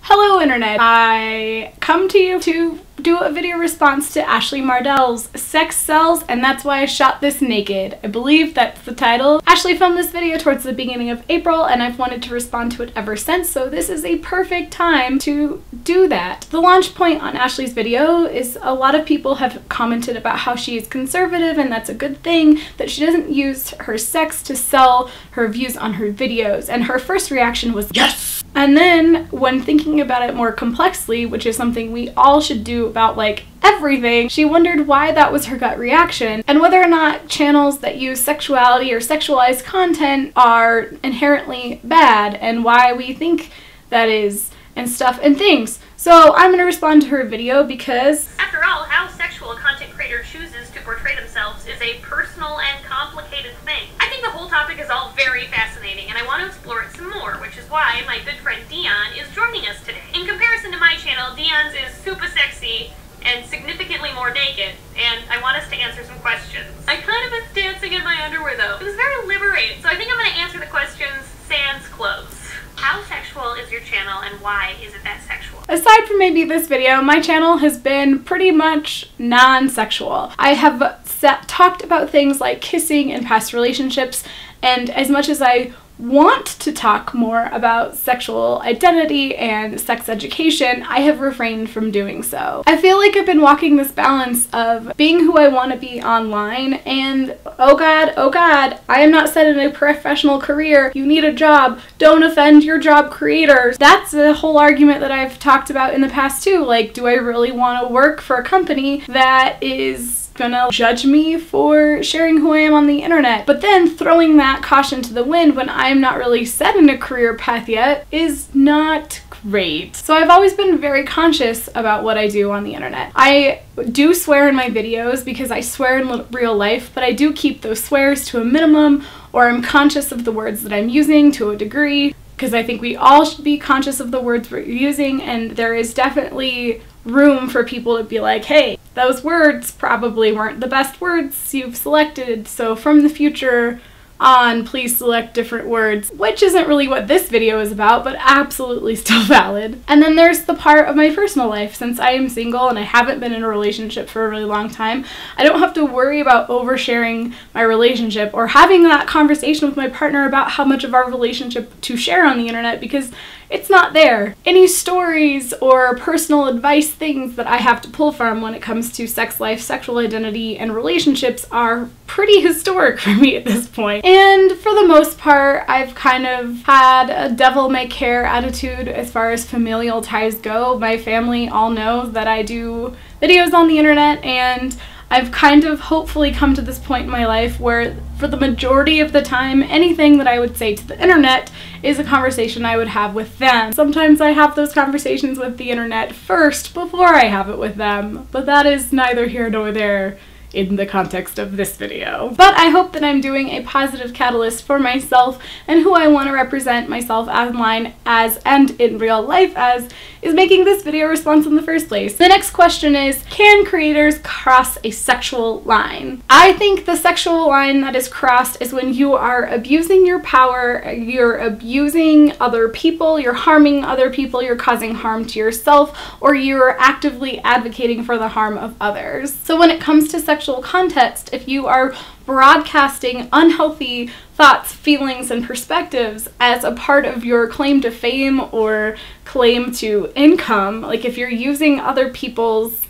Hello Internet! I come to you to do a video response to Ashley Mardell's Sex Sells, and that's why I shot this naked. I believe that's the title. Ashley filmed this video towards the beginning of April, and I've wanted to respond to it ever since, so this is a perfect time to do that. The launch point on Ashley's video is a lot of people have commented about how she is conservative, and that's a good thing, that she doesn't use her sex to sell her views on her videos, and her first reaction was yes! And then, when thinking about it more complexly, which is something we all should do about like everything, she wondered why that was her gut reaction and whether or not channels that use sexuality or sexualized content are inherently bad and why we think that is and stuff and things. So I'm going to respond to her video because, after all, how sexual a content creator chooses to portray themselves is a personal and complicated thing. I think the whole topic is all very fascinating and I want to explore it some more, which is why my good friend Dion is joining us today. In comparison to my channel, Dion's is super sexy and significantly more naked, and I want us to answer some questions. I kind of was dancing in my underwear though. It was very liberating, so I think I'm going to answer the questions sans clothes. How sexual is your channel and why is it that sexual? Aside from maybe this video, my channel has been pretty much non-sexual. I have talked about things like kissing in past relationships, and as much as I want to talk more about sexual identity and sex education, I have refrained from doing so. I feel like I've been walking this balance of being who I want to be online and oh god, I am not set in a professional career, you need a job, don't offend your job creators. That's a whole argument that I've talked about in the past too, like do I really want to work for a company that is gonna judge me for sharing who I am on the internet? But then throwing that caution to the wind when I'm not really set in a career path yet is not great. So I've always been very conscious about what I do on the internet. I do swear in my videos because I swear in real life, but I do keep those swears to a minimum, or I'm conscious of the words that I'm using to a degree, because I think we all should be conscious of the words we're using, and there is definitely room for people to be like, hey, those words probably weren't the best words you've selected, so from the future on, please select different words, which isn't really what this video is about, but absolutely still valid. And then there's the part of my personal life. Since I am single and I haven't been in a relationship for a really long time, I don't have to worry about oversharing my relationship or having that conversation with my partner about how much of our relationship to share on the internet because it's not there. Any stories or personal advice things that I have to pull from when it comes to sex life, sexual identity, and relationships are pretty historic for me at this point. And for the most part, I've kind of had a devil-may-care attitude as far as familial ties go. My family all know that I do videos on the internet, and I've kind of hopefully come to this point in my life where for the majority of the time, anything that I would say to the internet is a conversation I would have with them. Sometimes I have those conversations with the internet first before I have it with them, but that is neither here nor there in the context of this video. But I hope that I'm doing a positive catalyst for myself and who I want to represent myself online as and in real life as is making this video response in the first place. The next question is, can creators cross a sexual line? I think the sexual line that is crossed is when you are abusing your power, you're abusing other people, you're harming other people, you're causing harm to yourself, or you're actively advocating for the harm of others. So when it comes to sexual context, if you are broadcasting unhealthy thoughts, feelings, and perspectives as a part of your claim to fame or claim to income, like if you're using other people's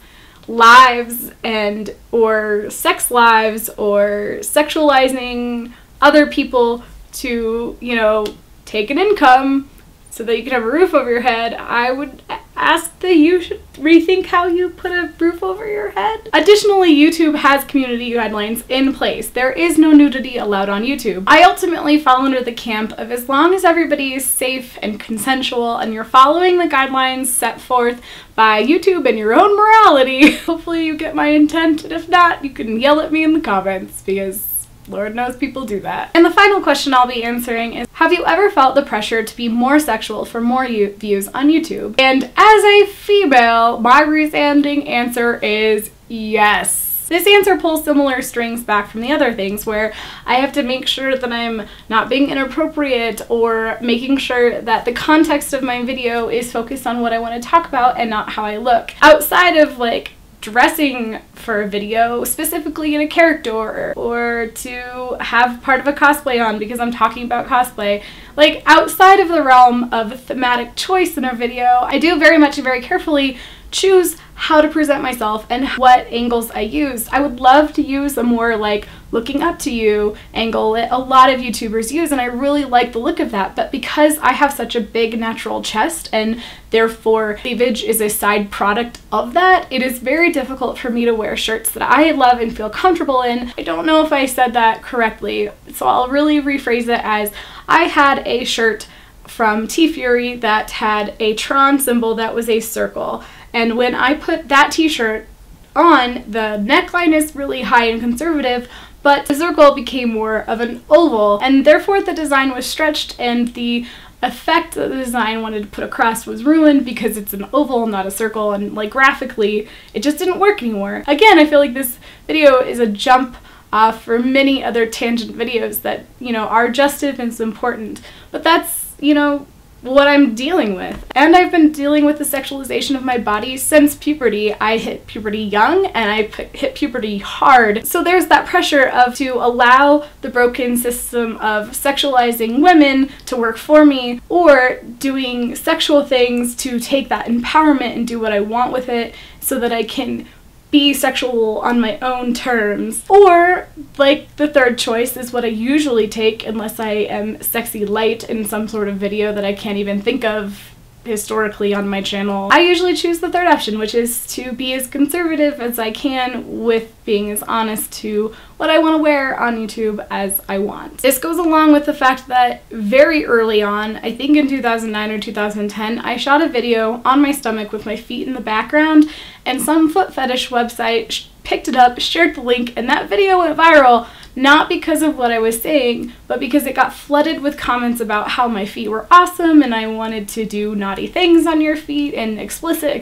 lives and or sex lives or sexualizing other people to, you know, take an income so that you can have a roof over your head, I would ask that you should rethink how you put a roof over your head. Additionally, YouTube has community guidelines in place. There is no nudity allowed on YouTube. I ultimately fall under the camp of as long as everybody is safe and consensual and you're following the guidelines set forth by YouTube and your own morality, hopefully you get my intent, and if not, you can yell at me in the comments because Lord knows people do that. And the final question I'll be answering is, have you ever felt the pressure to be more sexual for more views on YouTube? And as a female, my resounding answer is yes. strings. This answer pulls similar strings back from the other things, where I have to make sure that I'm not being inappropriate or making sure that the context of my video is focused on what I want to talk about and not how I look. Outside of like dressing for a video, specifically in a character, or to have part of a cosplay on because I'm talking about cosplay, like outside of the realm of thematic choice in a video, I do very much and very carefully choose how to present myself and what angles I use. I would love to use a more like looking up to you angle that a lot of YouTubers use, and I really like the look of that, but because I have such a big natural chest and therefore cleavage is a side product of that, it is very difficult for me to wear shirts that I love and feel comfortable in. I don't know if I said that correctly, so I'll really rephrase it as I had a shirt from T-Fury that had a Tron symbol that was a circle. And when I put that t-shirt on, the neckline is really high and conservative, but the circle became more of an oval, and therefore the design was stretched and the effect that the design wanted to put across was ruined because it's an oval, not a circle, and like graphically, it just didn't work anymore. Again, I feel like this video is a jump off for many other tangent videos that, you know, are just as important, but that's, you know, what I'm dealing with. And I've been dealing with the sexualization of my body since puberty. I hit puberty young and I hit puberty hard. So there's that pressure of to allow the broken system of sexualizing women to work for me, or doing sexual things to take that empowerment and do what I want with it so that I can be sexual on my own terms. Or, like, the third choice is what I usually take unless I am sexy light in some sort of video that I can't even think of historically on my channel. I usually choose the third option, which is to be as conservative as I can with being as honest to what I want to wear on YouTube as I want. This goes along with the fact that very early on, I think in 2009 or 2010, I shot a video on my stomach with my feet in the background, and some foot fetish website picked it up, shared the link, and that video went viral, not because of what I was saying, but because it got flooded with comments about how my feet were awesome and I wanted to do naughty things on your feet and explicit,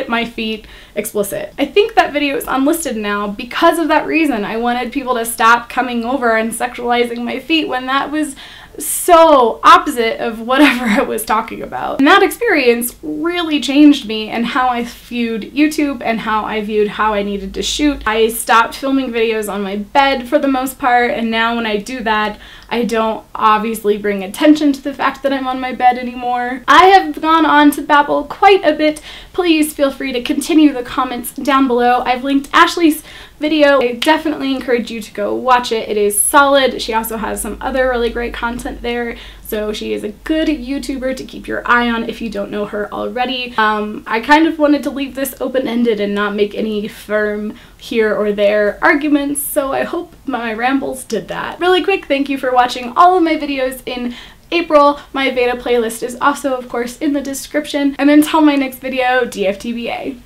my feet, explicit. I think that video is unlisted now because of that reason. I wanted people to stop coming over and sexualizing my feet when that was so opposite of whatever I was talking about. And that experience really changed me and how I viewed YouTube and how I viewed how I needed to shoot. I stopped filming videos on my bed for the most part, and now when I do that, I don't obviously bring attention to the fact that I'm on my bed anymore. I have gone on to babble quite a bit. Please feel free to continue the comments down below. I've linked Ashley's video. I definitely encourage you to go watch it. It is solid. She also has some other really great content there, so she is a good YouTuber to keep your eye on if you don't know her already. I kind of wanted to leave this open-ended and not make any firm here or there arguments, so I hope my rambles did that. Really quick, thank you for watching all of my videos in April. My Veda playlist is also, of course, in the description. And until my next video, DFTBA.